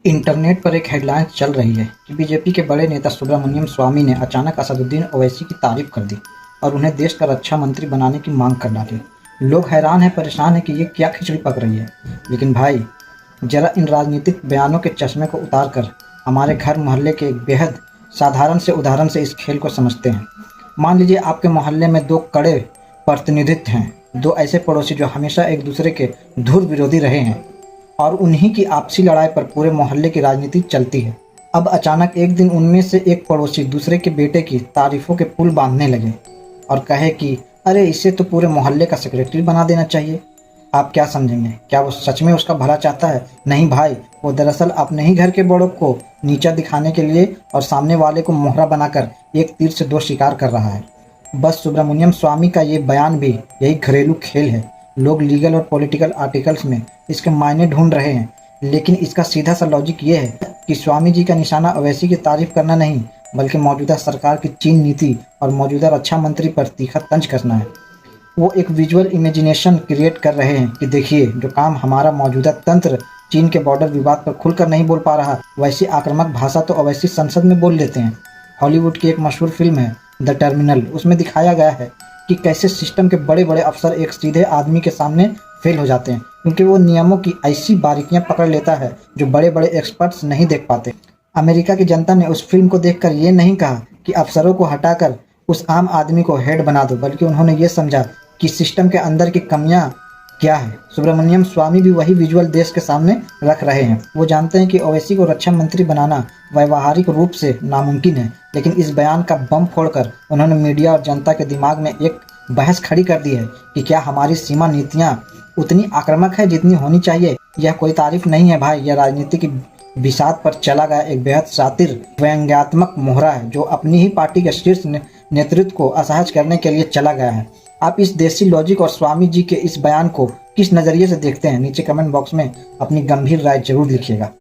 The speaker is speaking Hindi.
इंटरनेट पर एक हेडलाइन चल रही है कि बीजेपी के बड़े नेता सुब्रमण्यम स्वामी ने अचानक असदुद्दीन ओवैसी की तारीफ कर दी और उन्हें देश का रक्षा मंत्री बनाने की मांग कर डाली। लोग हैरान हैं, परेशान हैं कि ये क्या खिचड़ी पक रही है। लेकिन भाई, जरा इन राजनीतिक बयानों के चश्मे को उतार कर हमारे घर मोहल्ले के एक बेहद साधारण से उदाहरण से इस खेल को समझते हैं। मान लीजिए आपके मोहल्ले में दो कड़े प्रतिनिधित्व हैं, दो ऐसे पड़ोसी जो हमेशा एक दूसरे के धुर विरोधी रहे हैं और उन्हीं की आपसी लड़ाई पर पूरे मोहल्ले की राजनीति चलती है। अब अचानक एक दिन उनमें से एक पड़ोसी दूसरे के बेटे की तारीफों के पुल बांधने लगे और कहे कि अरे, इसे तो पूरे मोहल्ले का सेक्रेटरी बना देना चाहिए। आप क्या समझेंगे? क्या वो सच में उसका भला चाहता है? नहीं भाई, वो दरअसल अपने ही घर के बड़ों को नीचा दिखाने के लिए और सामने वाले को मोहरा बनाकर एक तीर से दो शिकार कर रहा है। बस सुब्रमण्यम स्वामी का ये बयान भी यही घरेलू खेल है। लोग लीगल और पॉलिटिकल आर्टिकल्स में इसके मायने ढूंढ रहे हैं, लेकिन इसका सीधा सा लॉजिक ये है कि स्वामी जी का निशाना ओवैसी की तारीफ करना नहीं, बल्कि मौजूदा सरकार की चीन नीति और मौजूदा रक्षा मंत्री पर तीखा तंज कसना है। वो एक विजुअल इमेजिनेशन क्रिएट कर रहे हैं कि देखिए, जो काम हमारा मौजूदा तंत्र चीन के बॉर्डर विवाद पर खुलकर नहीं बोल पा रहा, वैसी आक्रामक भाषा तो ओवैसी संसद में बोल लेते हैं। हॉलीवुड की एक मशहूर फिल्म है द टर्मिनल, उसमें दिखाया गया है कि कैसे सिस्टम के बड़े बड़े अफसर एक सीधे आदमी के सामने फेल हो जाते हैं, क्योंकि वो नियमों की ऐसी बारीकियां पकड़ लेता है जो बड़े बड़े एक्सपर्ट्स नहीं देख पाते। अमेरिका की जनता ने उस फिल्म को देखकर ये नहीं कहा कि अफसरों को हटाकर उस आम आदमी को हेड बना दो, बल्कि उन्होंने ये समझा कि सिस्टम के अंदर की कमियां क्या है। सुब्रमण्यम स्वामी भी वही विजुअल देश के सामने रख रहे हैं। वो जानते हैं कि ओवैसी को रक्षा मंत्री बनाना व्यावहारिक रूप से नामुमकिन है, लेकिन इस बयान का बम फोड़कर उन्होंने मीडिया और जनता के दिमाग में एक बहस खड़ी कर दी है कि क्या हमारी सीमा नीतियां उतनी आक्रामक है जितनी होनी चाहिए। यह कोई तारीफ नहीं है भाई, यह राजनीति की बिसात पर चला गया एक बेहद शातिर व्यंग्यात्मक मोहरा है, जो अपनी ही पार्टी के शीर्ष नेतृत्व को असहज करने के लिए चला गया है। आप इस देसी लॉजिक और स्वामी जी के इस बयान को किस नज़रिए से देखते हैं? नीचे कमेंट बॉक्स में अपनी गंभीर राय जरूर लिखिएगा।